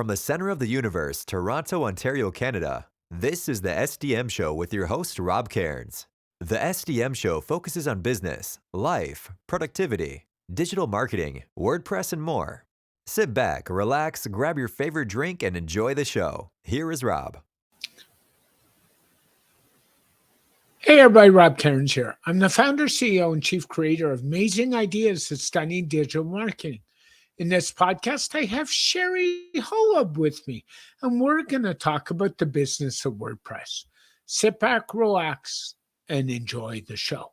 From the center of the universe, Toronto, Ontario, Canada, this is the SDM Show with your host, Rob Cairns. The SDM Show focuses on business, life, productivity, digital marketing, WordPress, and more. Sit back, relax, grab your favorite drink, and enjoy the show. Here is Rob. Hey everybody, Rob Cairns here. I'm the founder, CEO, and chief creator of Amazing Ideas at Stunning Digital Marketing. In this podcast, I have Sherry Holub with me, and we're going to talk about the business of WordPress. Sit back, relax, and enjoy the show.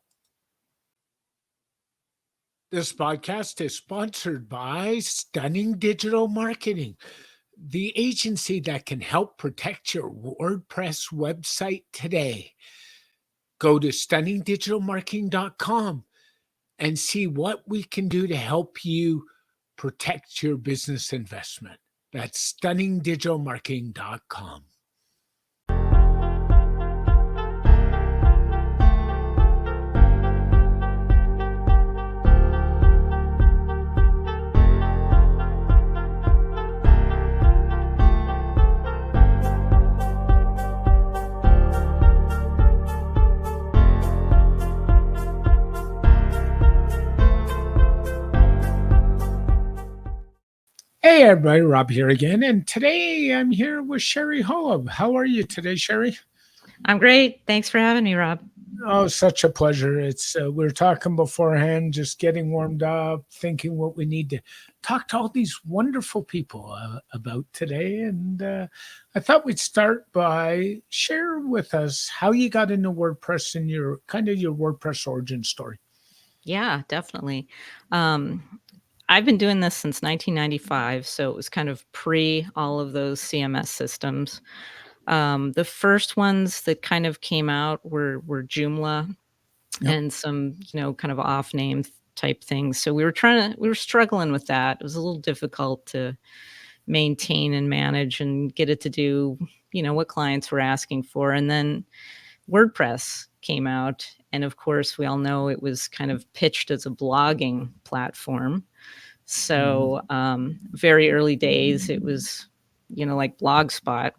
This podcast is sponsored by Stunning Digital Marketing, the agency that can help protect your WordPress website today. Go to stunningdigitalmarketing.com and see what we can do to help you protect your business investment. That's stunningdigitalmarketing.com. Hey everybody, Rob here again, and today I'm here with Sherry Holub. How are you today, Sherry? I'm great. Thanks for having me, Rob. Oh, such a pleasure. It's we were talking beforehand, just getting warmed up, thinking what we need to talk to all these wonderful people about today. And I thought we'd start by share with us how you got into WordPress and your WordPress origin story. Yeah, definitely. I've been doing this since 1995, so it was kind of pre all of those CMS systems. The first ones that kind of came out were Joomla and some, kind of off name type things. So we were struggling with that. It was a little difficult to maintain and manage and get it to do, what clients were asking for. And then WordPress came out. And of course, we all know it was kind of pitched as a blogging platform. So very early days, it was, like Blogspot.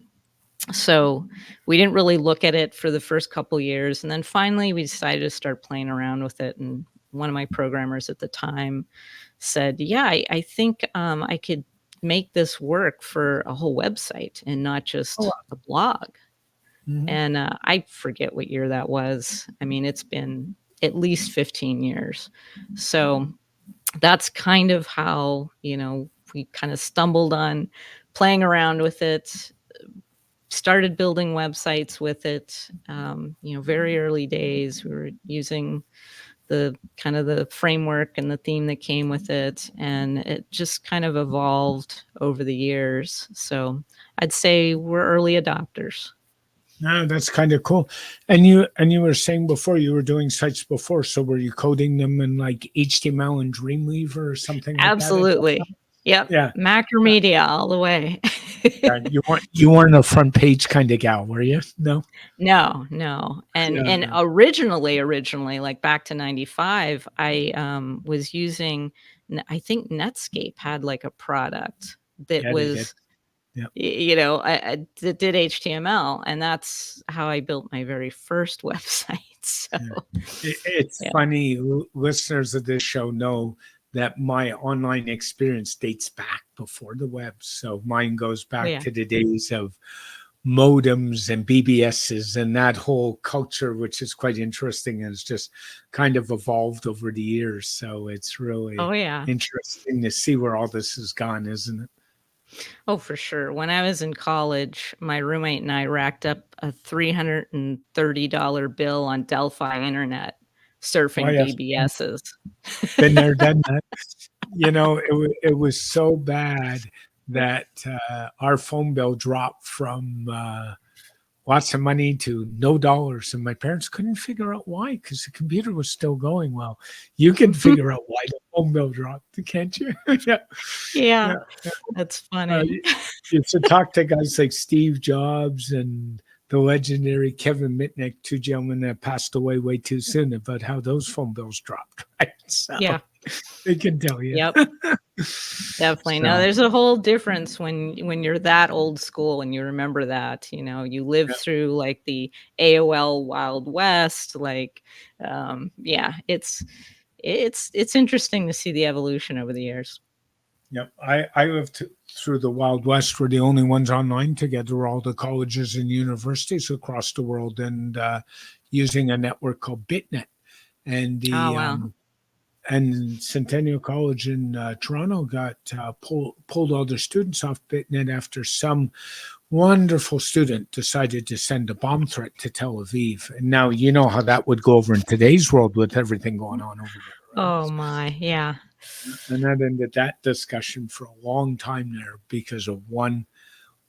So we didn't really look at it for the first couple years. And then finally, we decided to start playing around with it. And one of my programmers at the time said, yeah, I think I could make this work for a whole website and not just a blog. Mm-hmm. And I forget what year that was. I mean, it's been at least 15 years. So that's kind of how, we kind of stumbled on playing around with it, started building websites with it. Very early days, we were using the kind of the framework and the theme that came with it. And it just kind of evolved over the years. So I'd say we're early adopters. No, that's kind of cool. And you were saying before you were doing sites before. So were you coding them in like HTML and Dreamweaver or something like Absolutely. that? Yep. Yeah. Macromedia all the way. Yeah, you weren't a front page kind of gal, were you? No. And originally, like back to 95, I was using, I think Netscape had like a product that was, I did HTML, and that's how I built my very first website. So it's funny. Listeners of this show know that my online experience dates back before the web. So mine goes back to the days of modems and BBSs and that whole culture, which is quite interesting and has just kind of evolved over the years. So it's really interesting to see where all this has gone, isn't it? Oh, for sure. When I was in college, my roommate and I racked up a $330 bill on Delphi Internet surfing BBSs. Been there, done that. It was so bad that our phone bill dropped from lots of money to no dollars. And my parents couldn't figure out why, because the computer was still going well. You can figure out why the phone bill dropped, can't you? Yeah. That's funny. You should talk to guys like Steve Jobs and the legendary Kevin Mitnick, two gentlemen that passed away way too soon, about how those phone bills dropped. Right? So they can tell you. Yep. Definitely. No, So, there's a whole difference when you're that old school and you remember that, you live yeah, through like the AOL Wild West, like, yeah, it's interesting to see the evolution over the years. yeah. I lived through the Wild West. We're the only ones online together, all the colleges and universities across the world, and using a network called BitNet. And Oh, the wow. and Centennial College in Toronto got pulled all their students off BitNet after some wonderful student decided to send a bomb threat to Tel Aviv. And now you know how that would go over in today's world with everything going on over there, right? Oh my, yeah. And that ended that discussion for a long time there because of one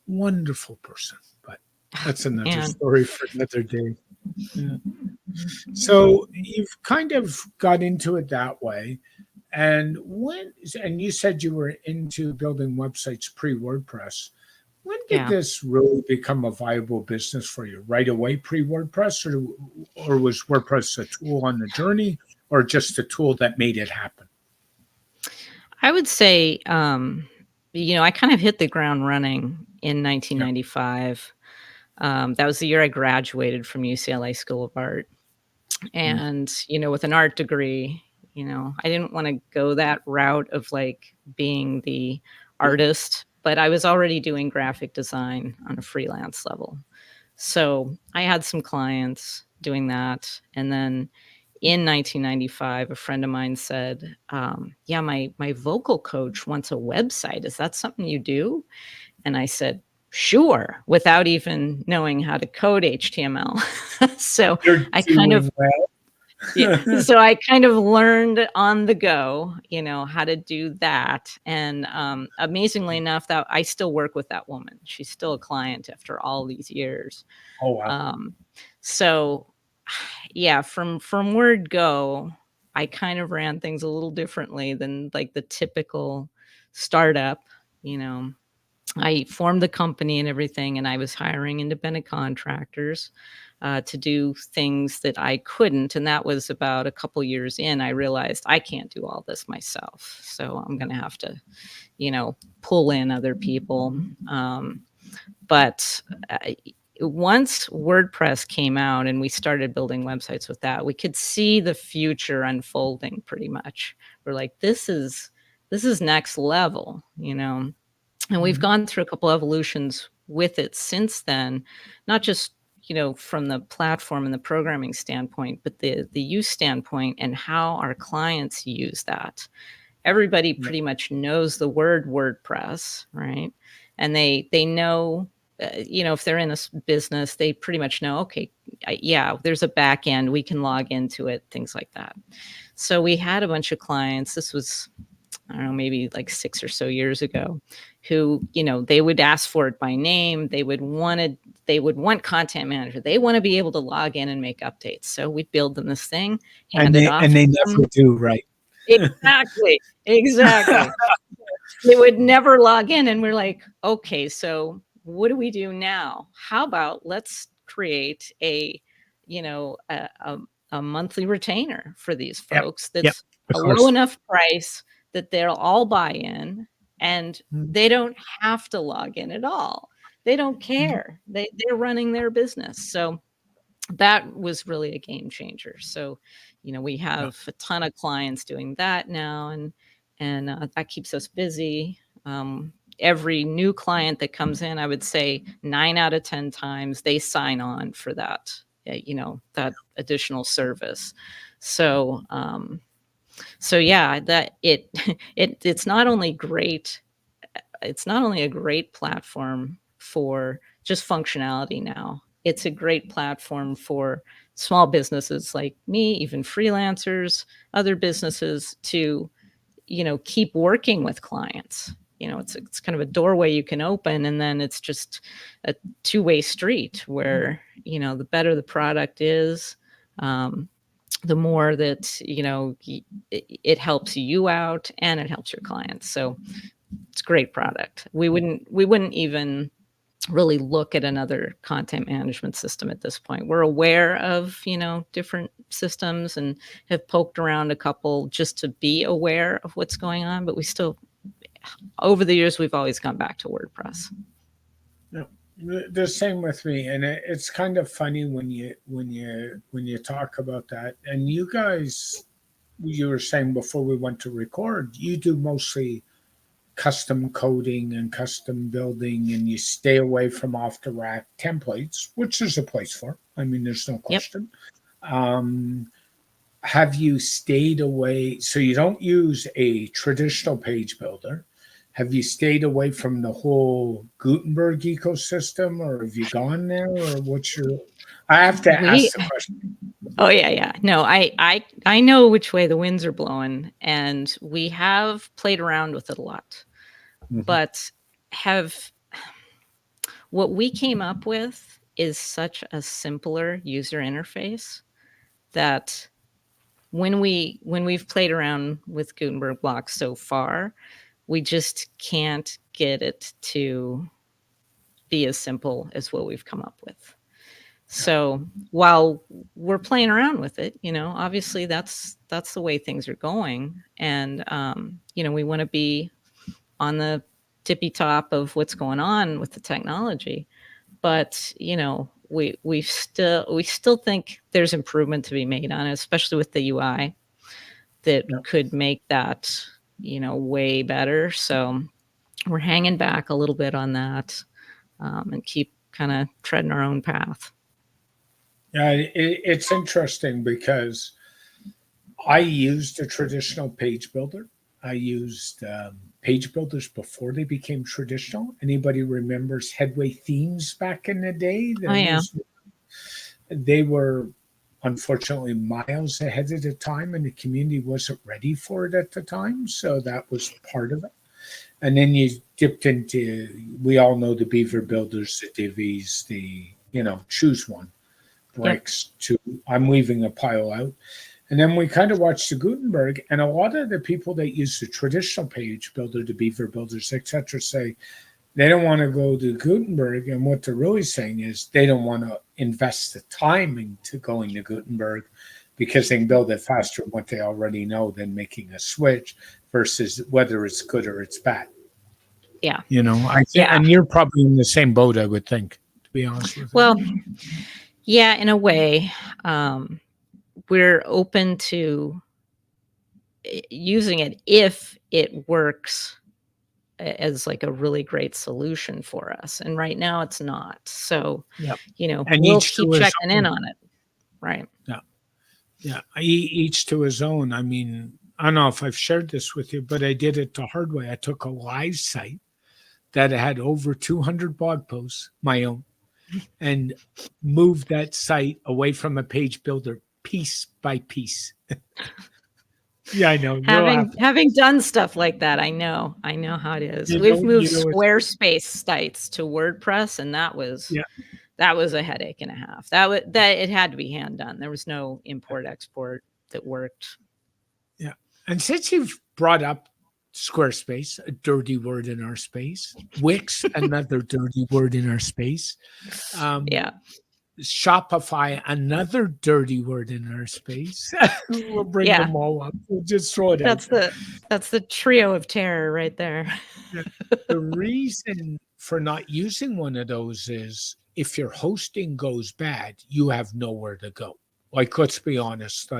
wonderful person. But that's another And story for another day. Yeah. So you've kind of got into it that way. And you said you were into building websites pre-WordPress. When did yeah. this really become a viable business for you? Right away pre-WordPress, or was WordPress a tool on the journey, or just a tool that made it happen? I would say, I kind of hit the ground running in Yeah. 1995. That was the year I graduated from UCLA School of Art. Mm. And, with an art degree, I didn't want to go that route of like being the artist, but I was already doing graphic design on a freelance level. So I had some clients doing that. And then in 1995, a friend of mine said, yeah, my vocal coach wants a website. Is that something you do? And I said, sure, without even knowing how to code HTML. So You're I kind of doing well. yeah. So I kind of learned on the go, how to do that. And amazingly enough, that I still work with that woman. She's still a client after all these years. Oh wow. Um, so yeah, from word go, I kind of ran things a little differently than like the typical startup, you know. I formed the company and everything, and I was hiring independent contractors to do things that I couldn't. And that was about a couple years in. I realized I can't do all this myself, so I'm going to have to, pull in other people. But once WordPress came out and we started building websites with that, we could see the future unfolding pretty much. We're like, this is next level, and we've Mhm. gone through a couple evolutions with it since then, not just, from the platform and the programming standpoint, but the use standpoint and how our clients use that. Everybody Yeah. pretty much knows the word WordPress, right? And they know, if they're in a business, they pretty much know, okay, yeah, there's a back end, we can log into it, things like that. So we had a bunch of clients. This was, I don't know, maybe like 6 or so years ago, who, they would ask for it by name. They would want content manager. They want to be able to log in and make updates. So we'd build them this thing, And hand it off they to never them. do, right? Exactly. Exactly. They would never log in. And we're like, okay, so what do we do now? How about let's create a monthly retainer for these Yep. folks Yep. that's Of a low course. enough price that they'll all buy in, and Mhm. they don't have to log in at all. They don't Mhm. care. They're running their business. So that was really a game changer. So, we Yeah. have a ton of clients doing that now, and that keeps us busy. Every new client that comes in, I would say 9 out of 10 times they sign on for that additional service. So, yeah, that it's not only great, it's not only a great platform for just functionality now, it's a great platform for small businesses like me, even freelancers, other businesses to, keep working with clients. It's kind of a doorway you can open, and then it's just a two-way street where, the better the product is, um, the more that, it helps you out and it helps your clients. So it's a great product. We wouldn't even really look at another content management system at this point. We're aware of, different systems and have poked around a couple just to be aware of what's going on, but we still over the years, we've always gone back to WordPress. No, the same with me, and it's kind of funny when you talk about that. And you guys, you were saying before we went to record, you do mostly custom coding and custom building, and you stay away from off the rack templates, which there's a place for. I mean, there's no question. Yep. Have you stayed away? So you don't use a traditional page builder. Have you stayed away from the whole Gutenberg ecosystem, or have you gone there, or what's your? I have to ask the question. Oh yeah. No, I know which way the winds are blowing, and we have played around with it a lot. Mm-hmm. But what we came up with is such a simpler user interface that when we've played around with Gutenberg blocks so far, we just can't get it to be as simple as what we've come up with. So while we're playing around with it, obviously that's the way things are going. And, we want to be on the tippy top of what's going on with the technology. But, we still think there's improvement to be made on it, especially with the UI that could make that, way better. So we're hanging back a little bit on that and keep kind of treading our own path. Yeah, it's interesting because I used a traditional page builder. I used page builders before they became traditional. Anybody remembers Headway Themes back in the day? They were unfortunately miles ahead of the time, and the community wasn't ready for it at the time. So that was part of it. And then you dipped into, we all know the Beaver builders, the Divi's, choose one. Breaks to, I'm leaving a pile out. And then we kind of watched the Gutenberg, and a lot of the people that use the traditional page builder, the Beaver builders, etc., say they don't want to go to Gutenberg. And what they're really saying is they don't want to invest the time into going to Gutenberg because they can build it faster than what they already know than making a switch versus whether it's good or it's bad. Yeah. And you're probably in the same boat, I would think, to be honest with you. Well, yeah, in a way. We're open to using it if it works as like a really great solution for us. And right now it's not. So, and we'll keep checking in on it. Right. Yeah. Yeah. Each to his own. I mean, I don't know if I've shared this with you, but I did it the hard way. I took a live site that had over 200 blog posts, my own, and moved that site away from a page builder piece by piece. Yeah, I know. Having done stuff like that, I know how it is. We've moved Squarespace sites to WordPress, and that was a headache and a half. That it had to be hand done. There was no import export that worked. Yeah, and since you've brought up Squarespace, a dirty word in our space, Wix, another dirty word in our space. Shopify, another dirty word in our space. We'll bring them all up. We'll just throw it out. That's the trio of terror right there. The reason for not using one of those is if your hosting goes bad, you have nowhere to go. Like, let's be honest,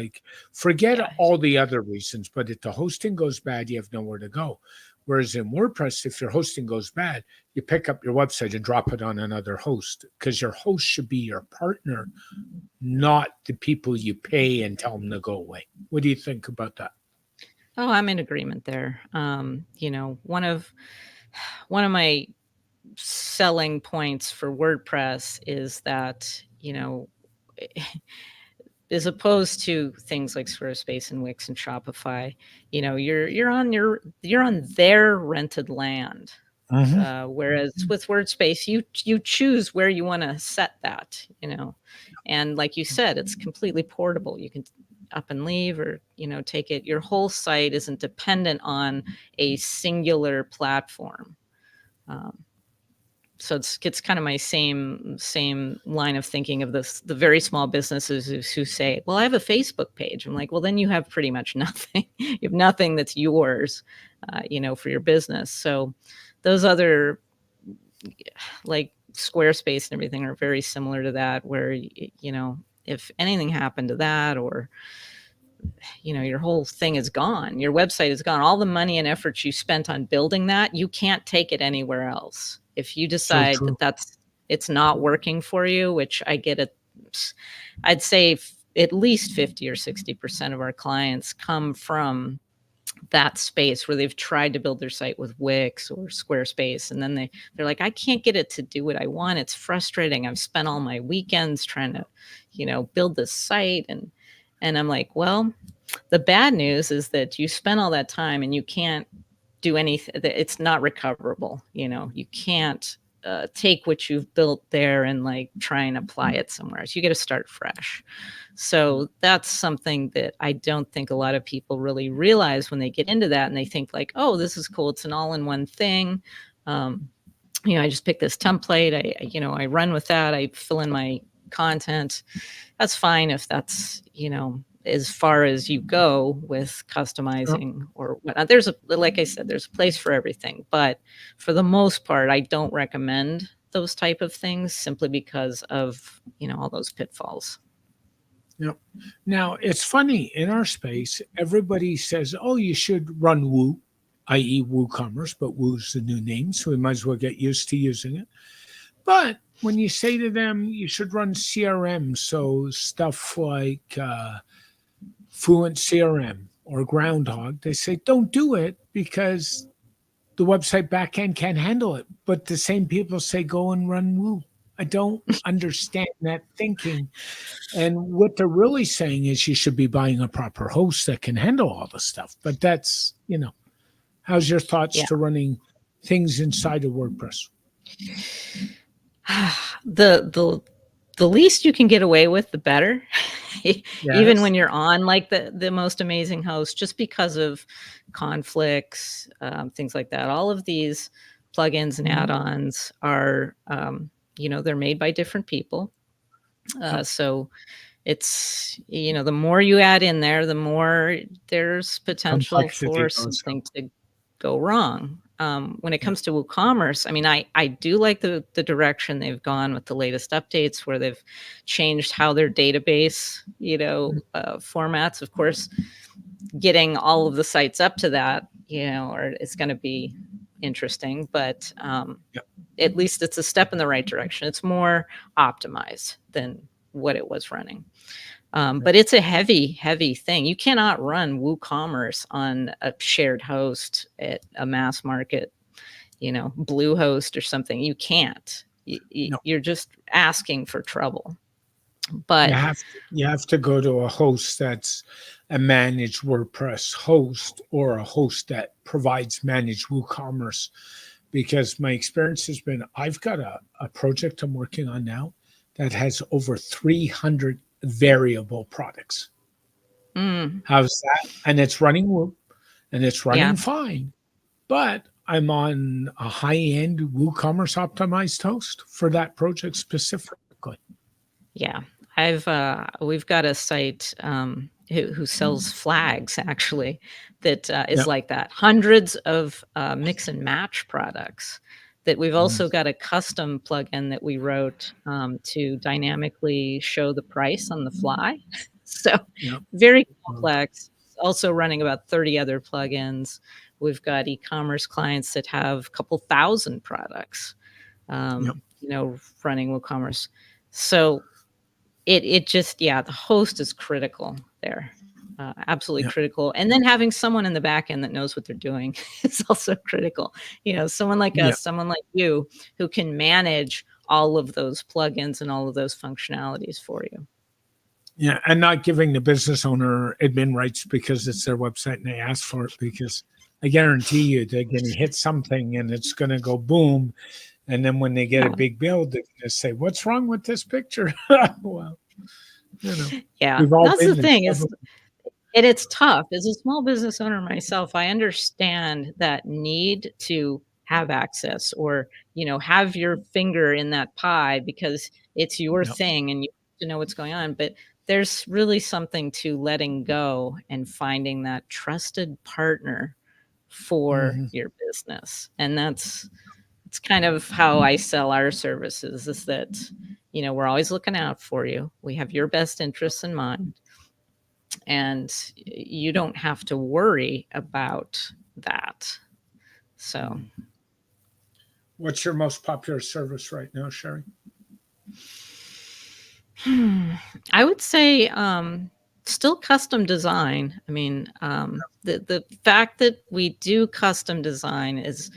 forget all the other reasons, but if the hosting goes bad, you have nowhere to go. Whereas in WordPress, if your hosting goes bad, you pick up your website and drop it on another host because your host should be your partner, not the people you pay and tell them to go away. What do you think about that? Oh, I'm in agreement there. One of my selling points for WordPress is that, as opposed to things like Squarespace and Wix and Shopify, you're on their rented land. Mm-hmm. Whereas with WordSpace, you choose where you want to set that, and like you said, it's completely portable. You can up and leave or, take it. Your whole site isn't dependent on a singular platform. So it's kind of my same line of thinking of the very small businesses who say, well, I have a Facebook page. I'm like, well, then you have pretty much nothing. You have nothing that's yours. for your business. So those other, like Squarespace and everything, are very similar to that, where, if anything happened to that, or, your whole thing is gone, your website is gone, all the money and effort you spent on building that, you can't take it anywhere else. If you So decide true. that it's not working for you, which I get it, I'd say at least 50 or 60% of our clients come from that space where they've tried to build their site with Wix or Squarespace, and then they're like, I can't get it to do what I want. It's frustrating. I've spent all my weekends trying to, build this site, and I'm like, well, the bad news is that you spent all that time and you can't do anything. It's not recoverable. You can't take what you've built there and like try and apply it somewhere else. You got to start fresh. So that's something that I don't think a lot of people really realize when they get into that, and they think like, oh, this is cool. It's an all-in-one thing. I just pick this template. I run with that. I fill in my content. That's fine if that's, as far as you go with customizing or whatnot. Like I said, there's a place for everything, but for the most part, I don't recommend those type of things simply because of, all those pitfalls. Yep. Now, it's funny, in our space, everybody says, oh, you should run Woo, i.e. WooCommerce, but Woo's the new name, so we might as well get used to using it. But when you say to them, you should run CRM, so stuff like Fluent CRM or Groundhog, they say, don't do it because the website backend can't handle it. But the same people say, go and run Woo. I don't understand that thinking. And what they're really saying is you should be buying a proper host that can handle all the stuff. But that's, how's your thoughts to running things inside of WordPress? The least you can get away with, the better. Yes. Even when you're on like the most amazing host, just because of conflicts, things like that. All of these plugins and add-ons are, they're made by different people. So it's, the more you add in there, the more there's potential for something to go wrong. When it comes to WooCommerce, I mean, I do like the direction they've gone with the latest updates, where they've changed how their database, formats. Of course, getting all of the sites up to that, or it's going to be interesting, but at least it's a step in the right direction. It's more optimized than what it was running. But it's a heavy thing. You cannot run WooCommerce on a shared host at a mass market, Bluehost or something. You can't. You're just asking for trouble. But you have to go to a host that's a managed WordPress host, or a host that provides managed WooCommerce. Because my experience has been, I've got a project I'm working on now that has over 300 variable products. How's that? And it's running Woo, and it's running fine. But I'm on a high-end WooCommerce optimized host for that project specifically. Yeah, we've got a site who sells flags, actually, that is like that. Hundreds of mix and match products. That we've also got a custom plugin that we wrote to dynamically show the price on the fly. So very complex. Also running about 30 other plugins. We've got e-commerce clients that have a couple thousand products, running WooCommerce. So it just, the host is critical there. Absolutely critical. And then having someone in the back end that knows what they're doing is also critical. Someone like us, someone like you, who can manage all of those plugins and all of those functionalities for you. Yeah, and not giving the business owner admin rights because it's their website and they ask for it, because I guarantee you they're going to hit something and it's going to go boom. And then when they get a big bill, they're going to say, what's wrong with this picture? Well, that's the thing. And it's tough. As a small business owner myself, I understand that need to have access, or, have your finger in that pie because it's your thing and you have to know what's going on. But there's really something to letting go and finding that trusted partner for your business. And it's kind of how I sell our services, is that, we're always looking out for you. We have your best interests in mind, and you don't have to worry about that. So, what's your most popular service right now, Sherry? I would say still custom design. I mean, the fact that we do custom design is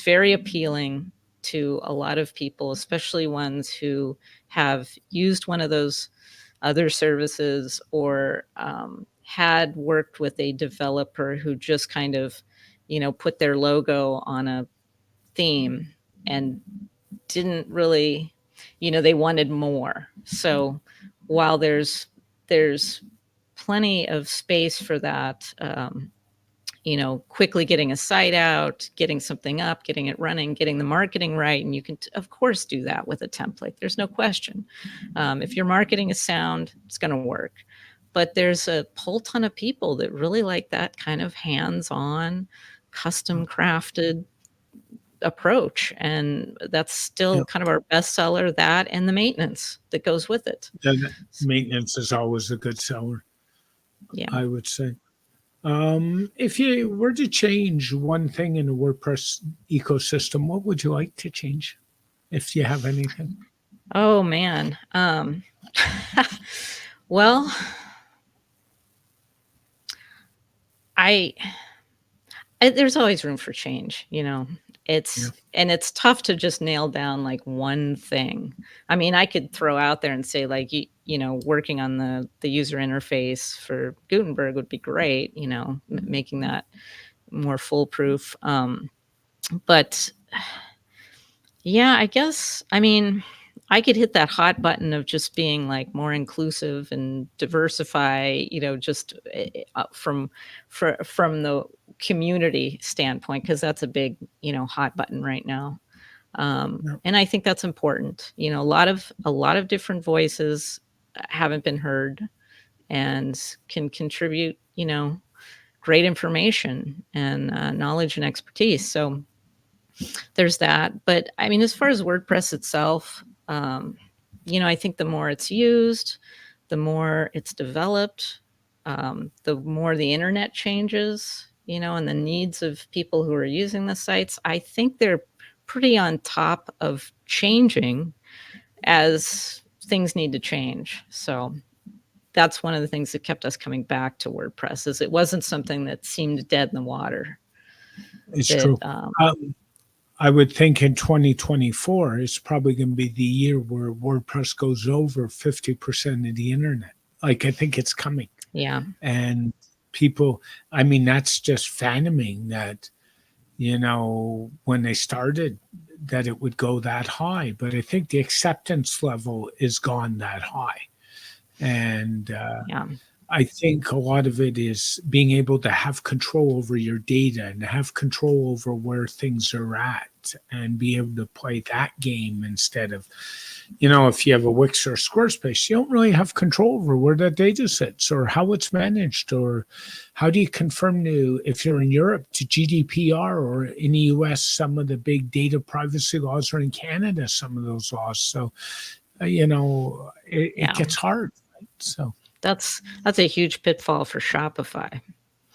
very appealing to a lot of people, especially ones who have used one of those other services, or had worked with a developer who just kind of, put their logo on a theme and didn't really, they wanted more. So while there's plenty of space for that, quickly getting a site out, getting something up, getting it running, getting the marketing right. And you can, of course, do that with a template. There's no question. If your marketing is sound, it's going to work. But there's a whole ton of people that really like that kind of hands-on, custom crafted approach. And that's still kind of our best seller, that and the maintenance that goes with it. The maintenance is always a good seller. Yeah, I would say. If you were to change one thing in the WordPress ecosystem, what would you like to change, if you have anything? Oh man. Well, there's always room for change, and it's tough to just nail down like one thing. I mean, I could throw out there and say, like, working on the user interface for Gutenberg would be great, making that more foolproof. But yeah, I guess, I mean, I could hit that hot button of just being like more inclusive and diversify, just from the community standpoint, because that's a big, hot button right now. And I think that's important. A lot of different voices haven't been heard and can contribute, great information and knowledge and expertise. So there's that. But I mean, as far as WordPress itself, I think the more it's used, the more it's developed, the more the internet changes, and the needs of people who are using the sites. I think they're pretty on top of changing as things need to change. So that's one of the things that kept us coming back to WordPress, is it wasn't something that seemed dead in the water. It's true. I would think in 2024, it's probably going to be the year where WordPress goes over 50% of the internet. Like, I think it's coming. Yeah. And people, I mean, that's just phantoming that, when they started, that it would go that high. But I think the acceptance level is gone that high. And I think a lot of it is being able to have control over your data and have control over where things are at, and be able to play that game instead of, if you have a Wix or Squarespace, you don't really have control over where that data sits or how it's managed, or how do you confirm if you're in Europe, to GDPR, or in the US, some of the big data privacy laws are in Canada, some of those laws. So, it gets hard. Right? So. That's a huge pitfall for Shopify.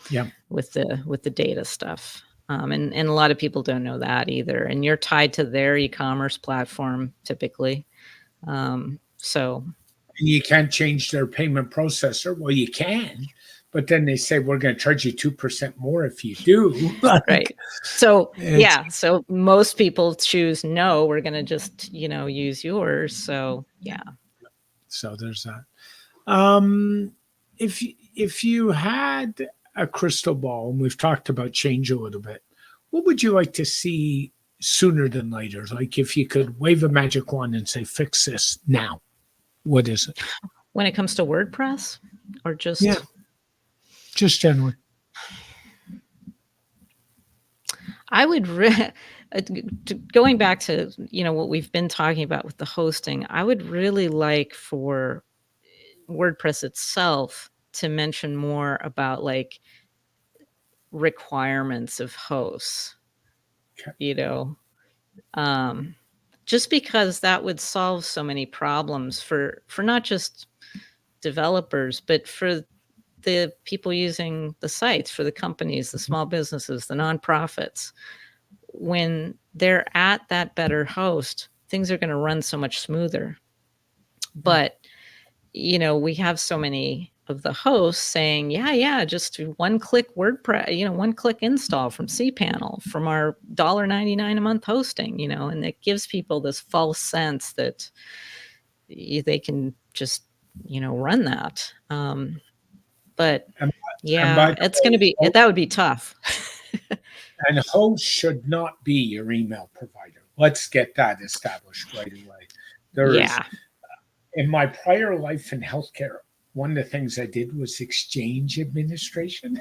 Yeah. With the data stuff. And a lot of people don't know that either. And you're tied to their e-commerce platform typically. So you can't change their payment processor. Well, you can, but then they say we're going to charge you 2% more if you do. Right. So so most people choose no, we're going to just, use yours. So yeah. So there's that. If you had a crystal ball, and we've talked about change a little bit, what would you like to see sooner than later? Like, if you could wave a magic wand and say, fix this now, what is it? When it comes to WordPress, or just? Yeah, just generally. I would, going back to, what we've been talking about with the hosting, I would really like for WordPress itself to mention more about, like, requirements of hosts, Okay. you know, just because that would solve so many problems for not just developers, but for the people using the sites, for the companies, the small businesses, the nonprofits. When they're at that better host, things are going to run so much smoother. But, we have so many of the hosts saying, yeah, just one-click WordPress, one-click install from cPanel from our $1.99 a month hosting, and it gives people this false sense that they can just, run that. But And by yeah, the it's going to way, be, that would be tough. and host should not be your email provider. Let's get that established right away. There's Yeah. In my prior life in healthcare, one of the things I did was exchange administration.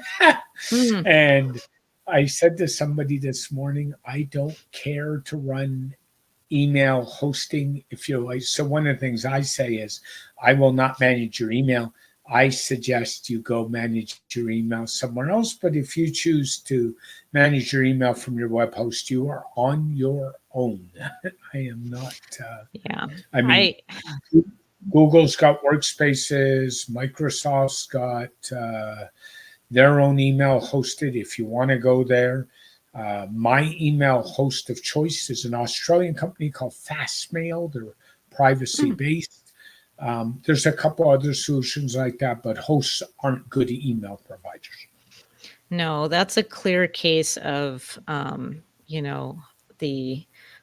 Mm, And I said to somebody this morning, I don't care to run email hosting if you like. So one of the things I say is, I will not manage your email. I suggest you go manage your email somewhere else. But if you choose to manage your email from your web host, you are on your own. I am not. yeah. I mean, Google's got workspaces. Microsoft's got their own email hosted. If you want to go there, my email host of choice is an Australian company called Fastmail. They're privacy based. There's a couple other solutions like that, but hosts aren't good email providers. No, that's a clear case of,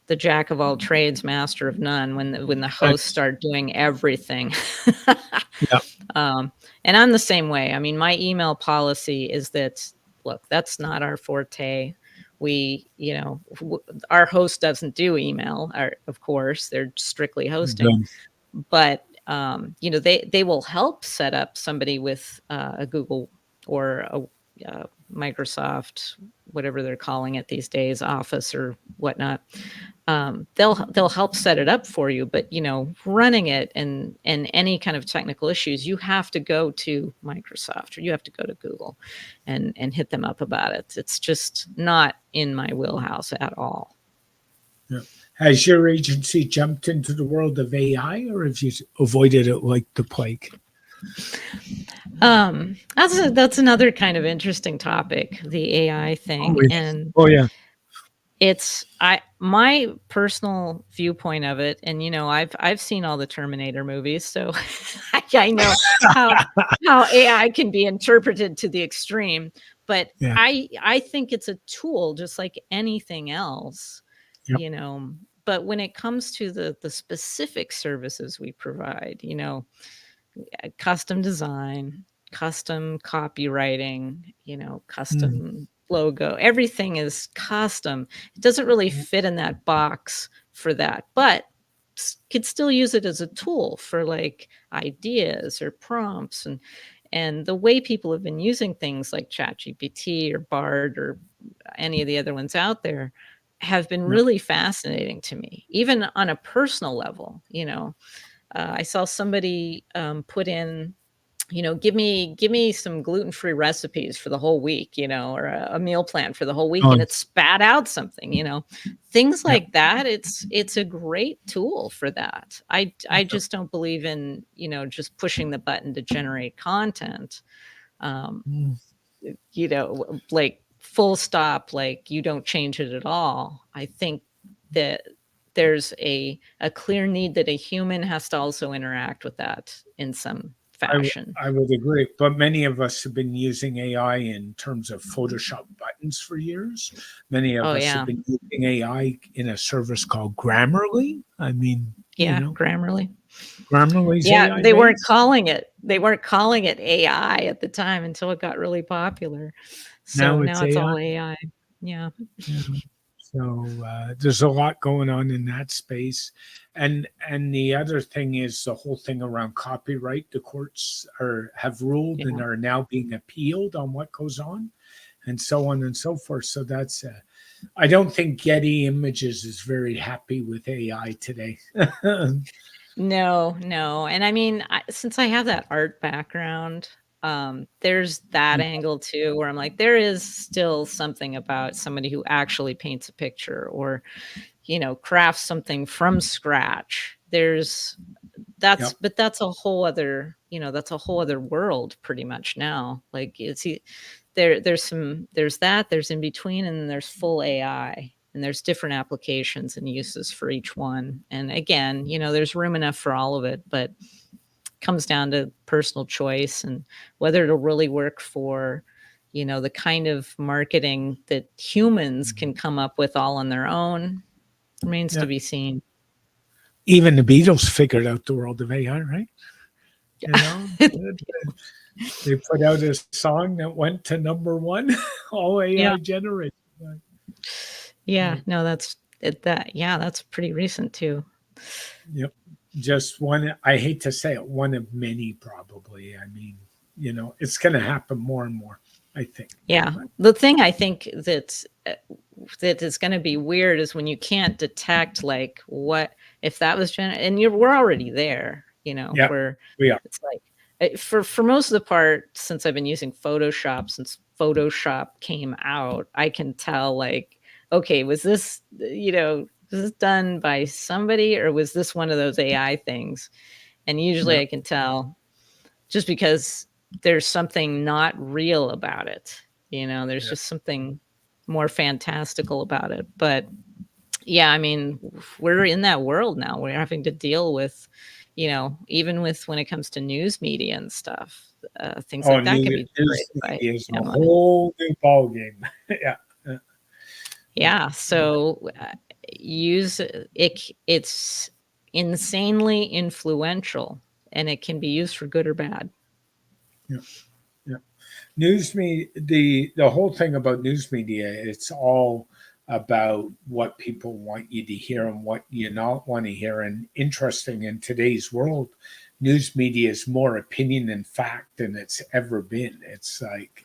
the jack of all trades, master of none. When the hosts That's, start doing everything, yeah, and I'm the same way. I mean, my email policy is that, look, that's not our forte. We, our host doesn't do email. Of course, they're strictly hosting. good. But they will help set up somebody with a Google or a Microsoft, whatever they're calling it these days, Office or whatnot. They'll help set it up for you, but running it and any kind of technical issues, you have to go to Microsoft or you have to go to Google and hit them up about it. It's just not in my wheelhouse at all. Yeah. Has your agency jumped into the world of AI, or have you avoided it like the plague? That's another kind of interesting topic, the AI thing. And Oh yeah. it's my personal viewpoint of it, and I've seen all the Terminator movies, so I know how AI can be interpreted to the extreme. But Yeah. I think it's a tool just like anything else, Yep. But when it comes to the specific services we provide, custom design, custom copywriting, custom logo, everything is custom. It doesn't really fit in that box for that, but could still use it as a tool for like ideas or prompts, and the way people have been using things like ChatGPT or Bard or any of the other ones out there have been Yep. really fascinating to me, even on a personal level. I saw somebody put in, give me some gluten-free recipes for the whole week, or a meal plan for the whole week, Oh, and it spat out something, things yep. like that. It's a great tool for that. I just don't believe in, just pushing the button to generate content. Um, Mm. like full stop, like you don't change it at all. I think that there's a clear need that a human has to also interact with that in some fashion. I would agree, but many of us have been using AI in terms of Photoshop buttons for years. Many of Oh us have yeah. been using AI in a service called Grammarly. I mean, Yeah, Grammarly. Grammarly's Yeah, AI they weren't based. calling it AI at the time until it got really popular. So Now it's now it's AI. all AI. Yeah. Yeah. So there's a lot going on in that space, and the other thing is the whole thing around copyright. The courts have ruled and Yeah. are now being appealed on what goes on, and so on and so forth. So that's I don't think Getty Images is very happy with AI today. No, no. And I mean, since I have that art background, There's that angle too, where I'm like, there is still something about somebody who actually paints a picture or, crafts something from scratch. But that's a whole other, that's a whole other world pretty much now. Like there's that, there's in between, and then there's full AI, and there's different applications and uses for each one. And again, there's room enough for all of it, but comes down to personal choice and whether it'll really work for, the kind of marketing that humans can come up with all on their own remains to be seen. Even the Beatles figured out the world of AI, right? They put out a song that went to #1, all AI generated. Yeah, no, that's pretty recent too. Yep. Just one, I hate to say it, one of many probably. I mean, it's going to happen more and more, I think. Yeah. The thing I think that is going to be weird is when you can't detect like what if that was and we're already there, where we are. It's like for most of the part, since I've been using Photoshop, since Photoshop came out, I can tell like, okay, was this done by somebody or was this one of those AI things? And usually I can tell just because there's something not real about it. There's just something more fantastical about it. But yeah, I mean, we're in that world now. We're having to deal with, even with when it comes to news media and stuff, things like that can be news media is a whole new ballgame. Yeah. So use it. It's insanely influential, and it can be used for good or bad. Yeah. News media, the whole thing about news media, it's all about what people want you to hear and what you not want to hear. And interesting, in today's world, news media is more opinion than fact than it's ever been. It's like,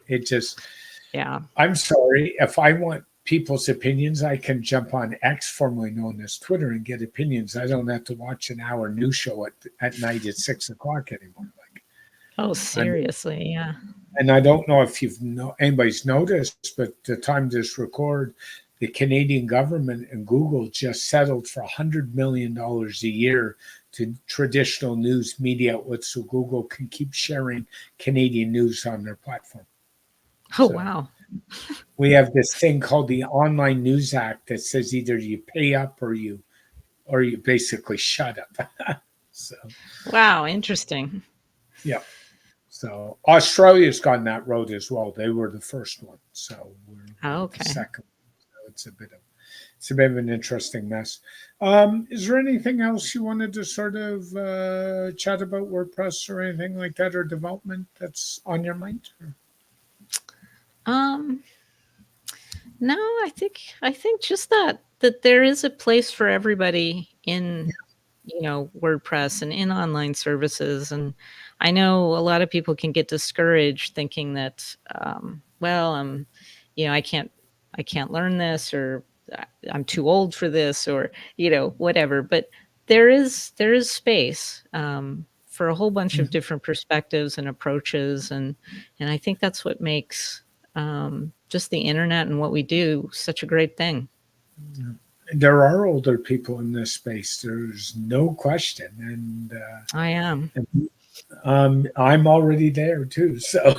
I'm sorry, if I want people's opinions, I can jump on X, formerly known as Twitter, and get opinions. I don't have to watch an hour news show at night at 6:00 anymore. Oh, seriously. Yeah. And I don't know if anybody's noticed, but the time this record, the Canadian government and Google just settled for $100 million a year to traditional news media outlets so Google can keep sharing Canadian news on their platform. Wow. We have this thing called the Online News Act that says either you pay up or you basically shut up. Wow, interesting. Yeah. So Australia's gone that road as well. They were the first one, so we're the second. So it's a bit of an interesting mess. Is there anything else you wanted to sort of chat about WordPress or anything like that, or development that's on your mind? No, I think just that there is a place for everybody in WordPress and in online services. And I know a lot of people can get discouraged thinking that, I can't learn this, or I'm too old for this, or, whatever. But there is space for a whole bunch of different perspectives and approaches. And I think that's what makes just the internet and what we do such a great thing. There are older people in this space. There's no question. And I am. I'm already there too. So,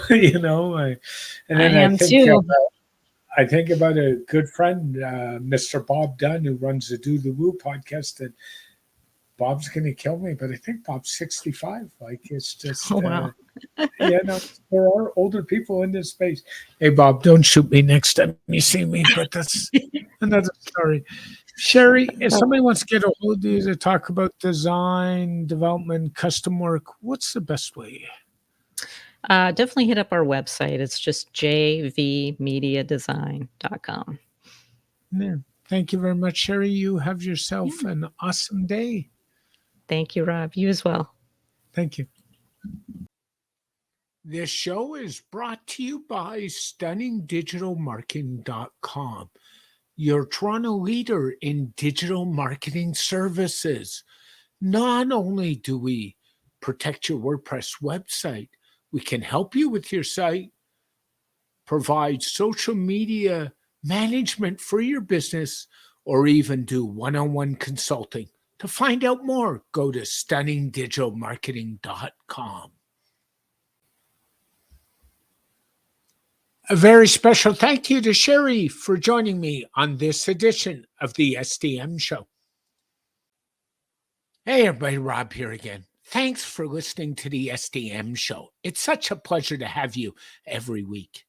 I think about a good friend, Mr. Bob Dunn, who runs the Do the Woo podcast, that Bob's going to kill me, but I think Bob's 65. Like, it's just, wow. There are older people in this space. Hey, Bob, don't shoot me next time you see me, but that's another story. Sherry, if somebody wants to get a hold of you to talk about design, development, custom work, what's the best way? Definitely hit up our website. It's just jvmediadesign.com. Yeah. Thank you very much, Sherry. You have yourself an awesome day. Thank you, Rob. You as well. Thank you. This show is brought to you by StunningDigitalMarketing.com, your Toronto leader in digital marketing services. Not only do we protect your WordPress website, We can help you with your site, provide social media management for your business, or even do one-on-one consulting. To find out more, go to stunningdigitalmarketing.com. A very special thank you to Sherry for joining me on this edition of the SDM Show. Hey everybody, Rob here again. Thanks for listening to the SDM Show. It's such a pleasure to have you every week.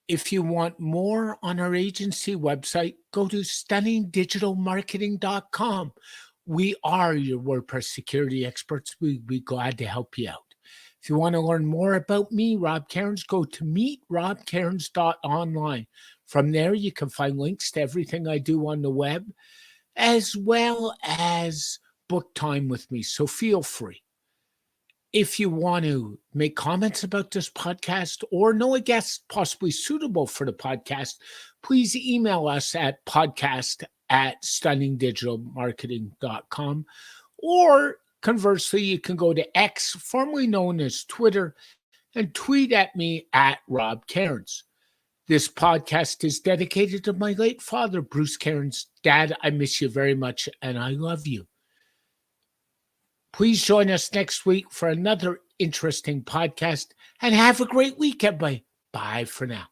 If you want more on our agency website, go to stunningdigitalmarketing.com. We are your WordPress security experts. We'd be glad to help you out. If you want to learn more about me, Rob Cairns, go to meetrobcairns.online. From there, you can find links to everything I do on the web, as well as book time with me. So feel free. If you want to make comments about this podcast or know a guest possibly suitable for the podcast, please email us at podcast@stunningdigitalmarketing.com. Or conversely, you can go to X, formerly known as Twitter, and tweet at me at Rob Cairns. This podcast is dedicated to my late father, Bruce Cairns. Dad, I miss you very much, and I love you. Please join us next week for another interesting podcast, and have a great week, everybody. Bye for now.